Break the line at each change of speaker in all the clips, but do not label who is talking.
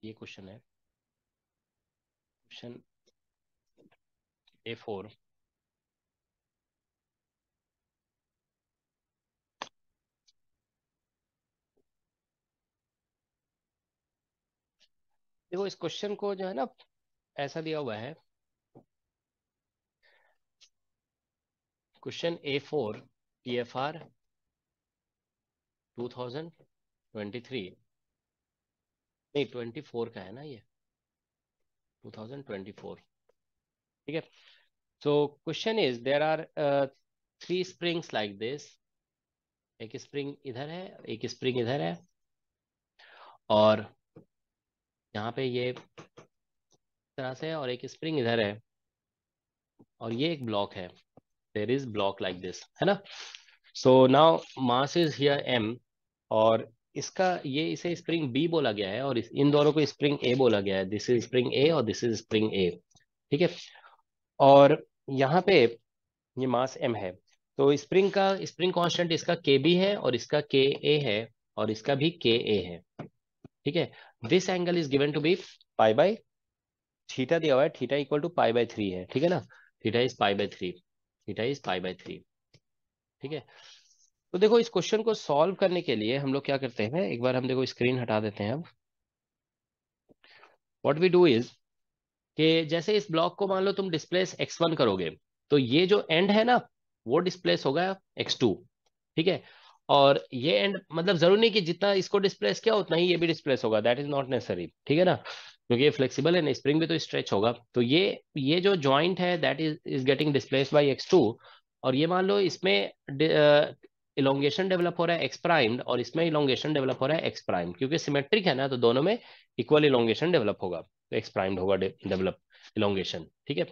ये क्वेश्चन है, question A4। देखो इस क्वेश्चन को जो है ना ऐसा दिया हुआ है, क्वेश्चन A4 TFR 2023, नहीं 24 का है ना ये, 2024। ठीक है। So question is there are 3 springs like this. एक स्प्रिंग इधर है, एक स्प्रिंग इधर है, और यहाँ पे ये तरह से है, और एक स्प्रिंग इधर है, और ये एक ब्लॉक है। There is block like this, है ना। So now mass is here m, और इसका ये इसे स्प्रिंग बी बोला गया है, और इन दोनों को स्प्रिंग ए बोला गया है। दिस इज स्प्रिंग ए और दिस इज स्प्रिंग ए। ठीक है। और यहाँ पे ये मास m है, तो स्प्रिंग कांस्टेंट इसका के बी है, और इसका के ए है, और इसका भी के ए है। ठीक है। This angle is given to be pi by theta, दिया हुआ है theta equal to pi by 3 है। ठीक है ना, theta is pi by 3, theta is pi by 3। ठीक है। तो देखो इस क्वेश्चन को सॉल्व करने के लिए हम लोग क्या करते हैं, एक बार हम देखो स्क्रीन हटा देते हैं अब। व्हाट वी डू इज कि जैसे इस ब्लॉक को मान लो तुम डिस्प्लेस x1 करोगे, तो ये जो एंड है ना वो डिस्प्लेस होगा x2। ठीक है। और ये एंड मतलब जरूरी नहीं कि जितना इसको डिस्प्लेस किया उतना ही ये भी डिस्प्लेस होगा, दैट इज नॉट नेसेसरी। ठीक है ना, क्योंकि ये फ्लेक्सिबल है ना, स्प्रिंग भी तो स्ट्रेच होगा। तो ये जो जॉइंट है that is getting displace bye x2। और ये मान लो इसमें इलोंगेशन डेवलप हो रहा है एक्स प्राइम्ड, और इसमें इलोंगेशन डेवलप हो रहा है एक्स प्राइम, क्योंकि सिमेट्रिक है ना, तो दोनों में इक्वल इलोंगेशन डेवलप होगा, तो एक्स प्राइम्ड होगा डेवलप इलोंगेशन। ठीक है।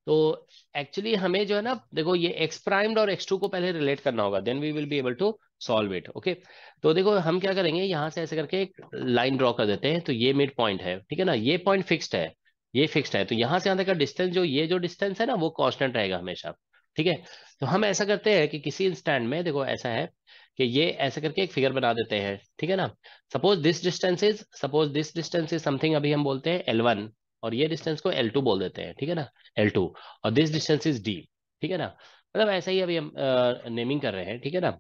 तो एक्चुअली हमें जो है ना देखो ये एक्स प्राइम्ड और एक्स टू को पहले रिलेट करना होगा, then we will be able to solve it. Okay. तो देखो हम क्या करेंगे, यहाँ से ऐसे करके एक लाइन ड्रॉ कर देते हैं। तो ये मिड पॉइंट है, ठीक है ना, ये पॉइंट फिक्स्ड है, ये फिक्स्ड है। तो यहाँ से यहाँ तक का डिस्टेंस, जो ये जो डिस्टेंस है ना वो कांस्टेंट रहेगा हमेशा। ठीक है। तो हम ऐसा करते हैं कि किसी इंस्टेंट में देखो ऐसा है कि ये ऐसे करके एक फिगर बना देते हैं। ठीक है ना। Suppose this distance is something, अभी हम बोलते हैं L1, और ये डिस्टेंस को L2 बोल देते हैं। ठीक है ना, L2, और दिस डिस्टेंस इज D। ठीक है ना, मतलब ऐसा ही अभी हम नेमिंग कर रहे हैं। ठीक है ना,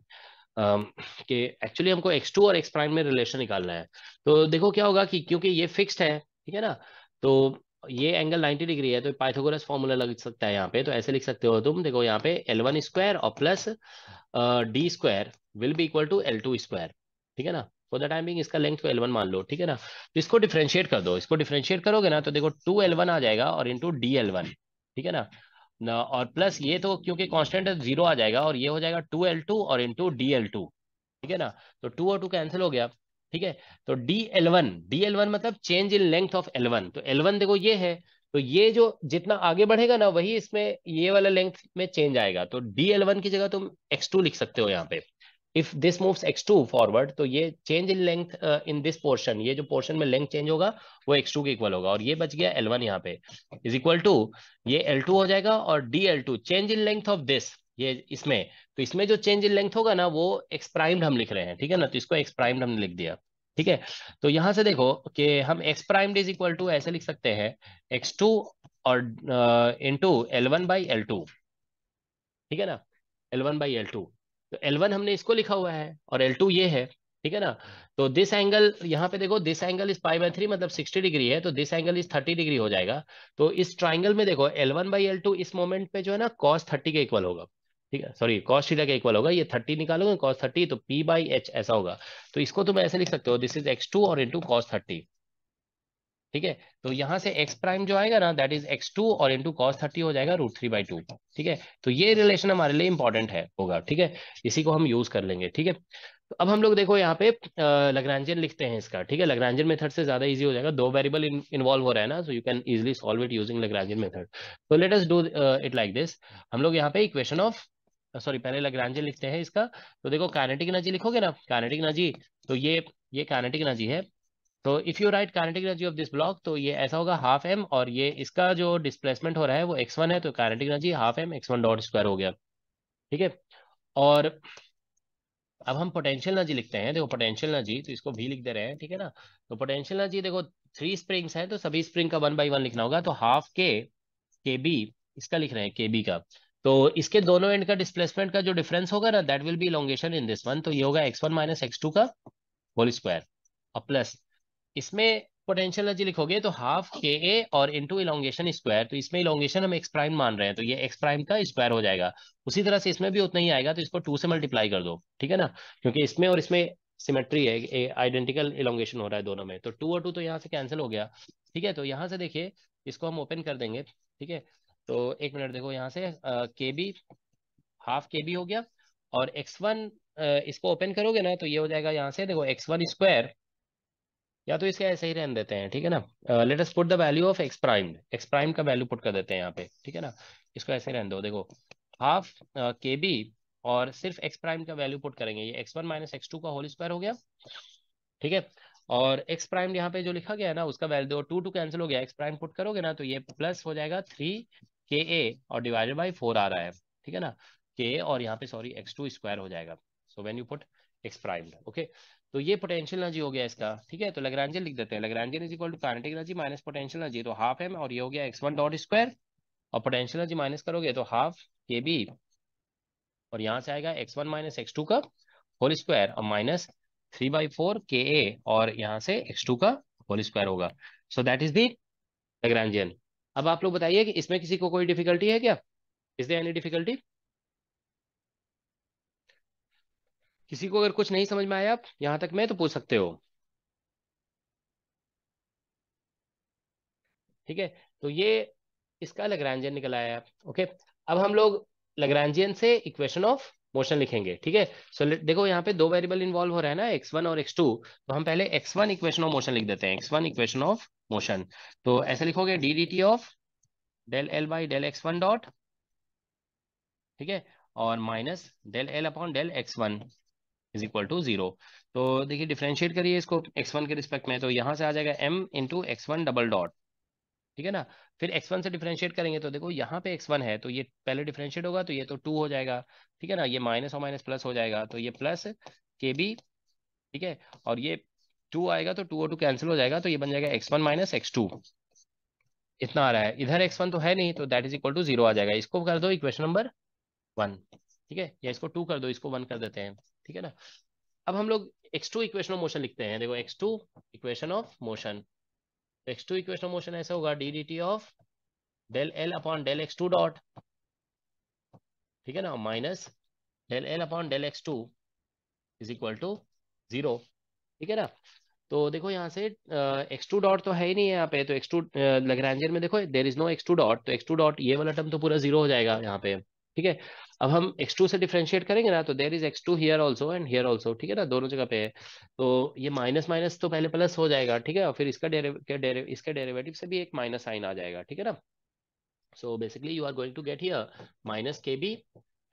कि एक्चुअली हमको x2 और x प्राइम में रिलेशन निकालना है। तो देखो क्या होगा कि क्योंकि ये फिक्स्ड है, ठीक है ना, तो ये एंगल 90 डिग्री है, तो पाइथागोरस फॉर्मूला लग सकता है यहाँ पे। तो ऐसे लिख सकते हो तुम, देखो यहाँ पे L1 स्क्वायर और plus D square will be equal to L2 square. ठीक है ना, फॉर द टाइमिंग इसका लेंथ को L1 मान लो। ठीक है ना, तो इसको डिफ्रेंशिएट कर दो। इसको डिफ्रेंशिएट करोगे ना तो देखो 2L1 आ जाएगा, और इंटू DL1। ठीक है ना, और प्लस ये तो क्योंकि कांस्टेंट है 0 आ जाएगा, और ये हो जाएगा 2L2 और इंटू DL2। ठीक है ना, तो 2 और 2 कैंसिल हो गया। ठीक है। तो डी एल वन मतलब change in length of L1। तो L1 देखो ये है, तो ये जो जितना आगे बढ़ेगा ना वही इसमें ये वाला लेंथ में चेंज आएगा। तो DL1 की जगह तुम x2 लिख सकते हो यहाँ पे। If this moves x2 forward, तो ये change in length in this portion, ये जो पोर्शन में लेंथ चेंज होगा वो x2 के इक्वल होगा, और ये बच गया L1 यहाँ पे इज इक्वल टू ये L2 हो जाएगा, और DL2 change in length of this, ये इसमें, तो इसमें जो चेंज इन लेंथ होगा ना वो एक्स प्राइम्ड हम लिख रहे हैं। ठीक है ना, तो इसको एक्स प्राइम्ड हमने लिख दिया। ठीक है। तो यहां से देखो कि हम x primed is equal to ऐसे लिख सकते हैं, x2 और इंटू L1/L2। ठीक है ना, L1/L2। तो L1 हमने इसको लिखा हुआ है, और L2 ये है। ठीक है ना, तो दिस एंगल यहाँ पे देखो, this angle is pi by 3 मतलब 60 डिग्री है, तो दिस एंगल इज 30 डिग्री हो जाएगा। तो इस ट्राइंगल में देखो L1/L2 इस मोमेंट पे जो है ना cos 30 के इक्वल होगा। ठीक है, सॉरी cos थीटा के इक्वल होगा। ये 30 निकालोगे cos 30, तो P/H ऐसा होगा। तो इसको तुम ऐसे लिख सकते हो, दिस इज x2 और इंटू cos 30। ठीक है। तो यहां से एक्स प्राइम जो आएगा ना दैट इज x2 और इंटू कॉस 30 हो जाएगा √3/2। ठीक है। तो ये रिलेशन हमारे लिए इंपॉर्टेंट है होगा। ठीक है, इसी को हम यूज कर लेंगे। ठीक है। तो अब हम लोग देखो यहाँ पे लग्रांजियन लिखते हैं इसका। ठीक है, लग्रांजियन मेथड से ज्यादा इजी हो जाएगा, दो वेरिएबल इन्वॉल्व हो रहा है ना, so you can easily solve it using Lagrangian method. तो let us do it like this. हम लोग यहाँ पे इक्वेशन ऑफ, सॉरी पहले लग्रांजियन लिखते हैं इसका। तो देखो काइनेटिक एनर्जी लिखोगे ना, काइनेटिक एनर्जी, तो ये काइनेटिक एनर्जी है। तो if you right kinetic energy of this block, तो ये ऐसा होगा हाफ m, और ये इसका जो डिस्प्लेसमेंट हो रहा है वो x1 है, तो kinetic energy half m x1 dot square हो गया। ठीक है। और अब हम पोटेंशियल एनर्जी लिखते हैं, देखो पोटेंशियल एनर्जी तो इसको भी लिख दे रहे हैं, ठीक है ना। तो पोटेंशियल एनर्जी देखो, 3 स्प्रिंग्स हैं तो सभी स्प्रिंग का 1/1 लिखना होगा, तो हाफ के बी, इसका लिख रहे हैं के बी का। तो इसके दोनों एंड का डिस्प्लेसमेंट का जो डिफरेंस होगा ना, that will be elongation in this one, तो ये होगा x1 माइनस x2 का होल स्क्वायर, और प्लस इसमें पोटेंशियल एनर्जी लिखोगे तो हाफ के ए और इनटू इलोंगेशन स्क्वायर, तो इसमें इलोंगेशन हम एक्स प्राइम मान रहे हैं, तो ये एक्स प्राइम का स्क्वायर हो जाएगा। उसी तरह से इसमें भी उतना ही आएगा, तो इसको 2 से मल्टीप्लाई कर दो, ठीक है ना, क्योंकि इसमें और इसमें सिमेट्री है, आइडेंटिकल इलोंगेशन हो रहा है दोनों में, तो 2 और 2 तो यहाँ से कैंसिल हो गया। ठीक है, तो यहाँ से देखिए, इसको हम ओपन कर देंगे, ठीक है। तो एक मिनट देखो, यहाँ से के बी, हाफ के बी हो गया, और x1 इसको ओपन करोगे ना तो ये हो जाएगा, यहाँ से देखो x1 स्क्वायर, या तो इसका ऐसे ही रहने देते हैं, ठीक है ना। Let us put the value of ex prime का वैल्यू पुट कर देते हैं यहाँ पे, ठीक है ना। इसको ऐसे रहने दो, देखो हाफ के बी, और सिर्फ एक्स प्राइम का वैल्यू पुट करेंगे, ये x1 माइनस x2 का होल स्क्वायर हो गया, ठीक है। और एक्स प्राइम यहाँ पे जो लिखा गया है ना, उसका वैल्यू 2 कैंसिल हो गया, एक्स प्राइम पुट करोगे ना तो ये प्लस हो जाएगा 3 ka, और डिवाइडेड बाई 4 आ रहा है, ठीक है ना। के और यहाँ पे सॉरी x2 स्क्वायर हो जाएगा, so when you put ex prime, okay. तो ये पोटेंशियल एनर्जी हो गया इसका, ठीक है। तो लैग्रेंजियन लिख देते हैं, Lagrangian is equal to kinetic energy minus potential energy, तो हाफ है, और ये हो गया x1 डॉट स्क्वायर, और पोटेंशियल एनर्जी माइनस करोगे तो हाफ के बी, और यहाँ से आएगा x1 माइनस x2 का होल स्क्वायर, और माइनस 3/4 के ए, और यहाँ से x2 का होल स्क्वायर होगा। So that is the Lagrangian. अब आप लोग बताइए कि इसमें किसी को कोई डिफिकल्टी है क्या? Is there any difficulty? किसी को अगर कुछ नहीं समझ में आया आप यहाँ तक में तो पूछ सकते हो, ठीक है। तो ये इसका लैग्रेंजियन निकल आया है, ओके। अब हम लोग लैग्रेंजियन से इक्वेशन ऑफ मोशन लिखेंगे, ठीक है। सो देखो यहाँ पे दो वेरिएबल इन्वॉल्व हो रहा है ना, x1 और x2, तो हम पहले x1 इक्वेशन ऑफ मोशन लिख देते हैं, x1 इक्वेशन ऑफ मोशन। तो ऐसे लिखोगे d d t of del L by del x1 dot, ठीक है, और minus del L upon del x1 is equal to 0। तो देखिए डिफरेंशिएट करिए इसको x1 के रिस्पेक्ट में, तो यहाँ से आ जाएगा m into x1 double dot, ठीक है ना। फिर x1 से डिफरेंशिएट करेंगे तो देखो यहाँ पे x1 है, तो ये पहले डिफरेंशिएट होगा तो ये तो 2 हो जाएगा, ठीक है ना। ये माइनस और माइनस प्लस हो जाएगा, तो ये प्लस के बी, ठीक है। और ये 2 आएगा तो 2 और 2 कैंसिल हो जाएगा, तो ये बन जाएगा x1 माइनस x2, इतना आ रहा है। इधर x1 तो है नहीं, तो दैट इज इक्वल टू 0 आ जाएगा। इसको कर दो इक्वेशन नंबर 1, ठीक है, या इसको 2 कर दो, इसको 1 कर देते हैं, ठीक है ना। अब हम लोग x2 इक्वेशन ऑफ मोशन लिखते हैं, देखो x2 इक्वेशन ऑफ मोशन, तो x2 इक्वेशन ऑफ मोशन ऐसा होगा d d t of del L upon del x2 dot, ठीक है ना, minus del L upon del x2 is equal to 0, ठीक है ना। तो देखो यहाँ से x2 डॉट तो है ही नहीं है यहाँ पे, तो x2 लैग्रेंजियन में देखो there is no x2 dot, तो x2 डॉट ये वाला टर्म तो पूरा 0 हो जाएगा यहाँ पे, ठीक है। अब हम x2 से डिफरेंशिएट करेंगे ना, तो there is x2 here also and here also, ठीक है ना, दोनों जगह पे है। तो ये माइनस माइनस तो पहले प्लस हो जाएगा, ठीक है, और फिर इसका डेरिवेटिव से भी एक माइनस साइन आ जाएगा, ठीक है ना। So basically you are going to get here minus kb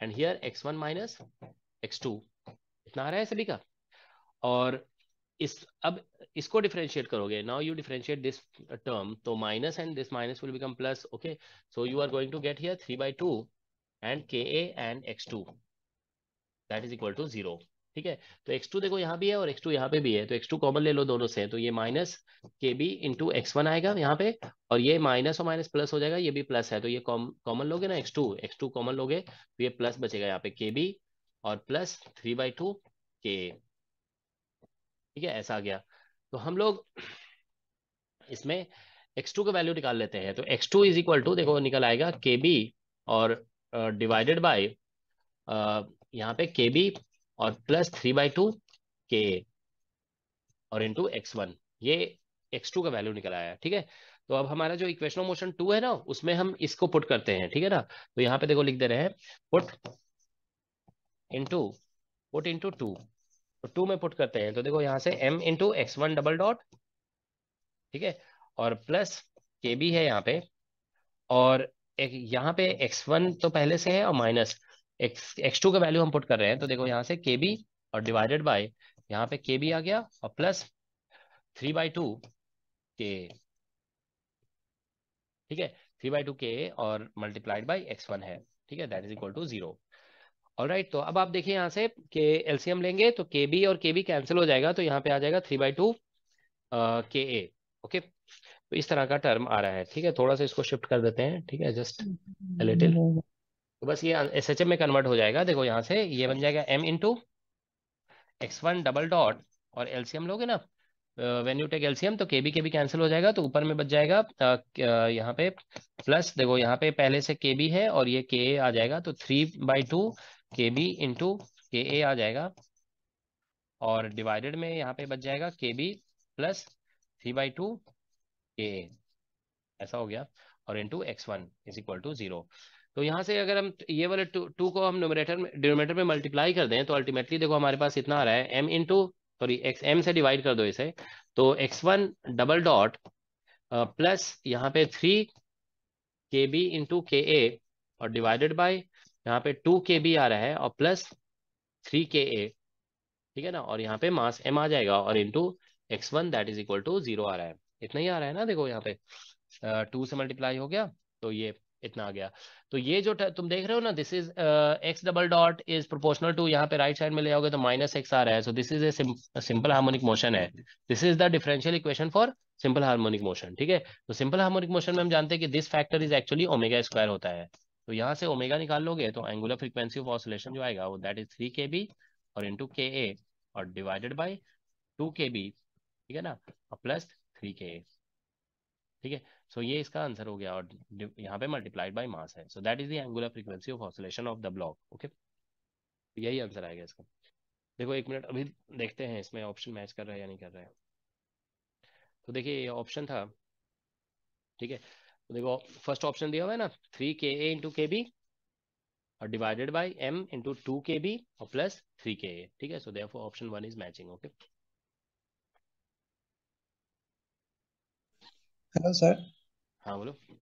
and here x1 minus x2, इतना आ रहा है सभी का। और इस अब इसको डिफरेंशिएट करोगे, now you differentiate this term, तो minus and this minus will become plus, okay. So you are going to get here 3/2 and ka and x2 that is equal to 0, ठीक है। तो x2 देखो यहाँ भी है और x2 यहाँ पे भी है, तो x2 कॉमन ले लो दोनों से, तो ये माइनस के बी इंटू x1 आएगा यहाँ पे, और ये माइनस और माइनस प्लस हो जाएगा, ये भी प्लस है, तो ये कॉमन लोगे ना, x2 कॉमन लोगे तो ये प्लस बचेगा यहाँ पे के बी, और प्लस 3/2 के, ठीक है, ऐसा आ गया। तो हम लोग इसमें x2 का वैल्यू निकाल लेते हैं, तो x2 इज इक्वल टू देखो निकल आएगा के बी, और डिवाइडेड बाय यहाँ पे के बी, और प्लस 3/2 के, और इंटू x1, ये x2 का वैल्यू निकल आया, ठीक है। तो अब हमारा जो इक्वेशन ऑफ मोशन 2 है ना, उसमें हम इसको पुट करते हैं, ठीक है ना। तो यहाँ पे देखो लिख दे रहे हैं पुट इंटू, पुट इंटू 2, तो 2 में पुट करते हैं, तो देखो यहाँ से m into x1 double dot, ठीक है, और प्लस के बी है यहाँ पे, और एक यहाँ पे x1 तो पहले से है, और माइनस x2 का वैल्यू हम पुट कर रहे हैं, तो देखो यहाँ से के बी, और डिवाइडेड बाय यहाँ पे के बी आ गया, और प्लस 3/2 के, ठीक है, 3/2 के, और मल्टीप्लाइड बाई x1 है, ठीक है, that is equal to 0। Alright, तो अब आप देखिए यहाँ से कि एलसीएम लेंगे तो के बी और के बी कैंसिल हो जाएगा, तो यहाँ पे आ जाएगा 3/2 के ए। ओके, तो इस तरह का टर्म आ रहा है। ठीक है, थोड़ा सा इसको शिफ्ट कर देते हैं, ठीक है, जस्ट लिटिल। तो बस ये एस एच एम में कन्वर्ट हो जाएगा। देखो यहाँ से ये बन जाएगा m into x1 double dot, और एलसीएम लोगे ना, व्हेन यू टेक एलसीएम तो के बी कैंसिल हो जाएगा, तो ऊपर में बच जाएगा यहाँ पे प्लस, देखो यहाँ पे पहले से के बी है और ये के ए आ जाएगा, तो 3/2 के बी इंटू के ए आ जाएगा, और डिवाइडेड में यहाँ पे बच जाएगा के बी प्लस 3/2 के ए, ऐसा हो गया, और into x1 is equal to 0। तो यहाँ से अगर हम ये वाले टू टू को हम न्यूमरेटर में डिनोमिनेटर में मल्टीप्लाई कर दें, तो अल्टीमेटली देखो हमारे पास इतना आ रहा है m into, sorry x m से डिवाइड कर दो इसे, तो x1 डबल डॉट प्लस यहाँ पे 3 KB इंटू के ए, और डिवाइडेड बाय यहाँ पे 2 KB आ रहा है, और प्लस 3 KA, ठीक है ना, और यहाँ पे मास m आ जाएगा, और into x1 that is equal to 0 आ रहा है। इतना ही आ रहा है ना, देखो यहाँ पे 2 से मल्टीप्लाई हो गया, तो ये इतना आ गया। तो ये जो तुम देख रहे हो ना, this is x double dot is proportional to, यहाँ पे राइट साइड में ले आओगे तो -x आ रहा है, so this is a simple harmonic motion है। This is the differential equation for simple harmonic motion. ठीक है, तो सिंपल हार्मोनिक मोशन में हम जानते हैं कि this factor is actually omega square होता है। तो यहाँ से ओमेगा निकाल लोगे तो एंगुलर फ्रीक्वेंसी ऑफ ऑसिलेशन जो आएगा वो दैट इज 3 KB और इंटू के ए, और डिवाइडेड बाई 2 KB, ठीक है ना, और प्लस 3 KA। ठीक है, सो ये इसका आंसर हो गया, और यहाँ पे मल्टीप्लाइड बाय मास है, so that is the angular frequency of oscillation of the block. Okay, यही आंसर आएगा इसका। देखो एक मिनट, अभी देखते हैं इसमें ऑप्शन मैच कर रहा है या नहीं कर रहा है। तो देखिए ये ऑप्शन था, ठीक है, तो देखो फर्स्ट ऑप्शन दिया हुआ है ना, 3 KA इंटू के बी, और divided by m into 2 KB और प्लस 3 KA। ठीक है, so therefore option 1 is matching. Okay,
hello sir.
हाँ बोलो।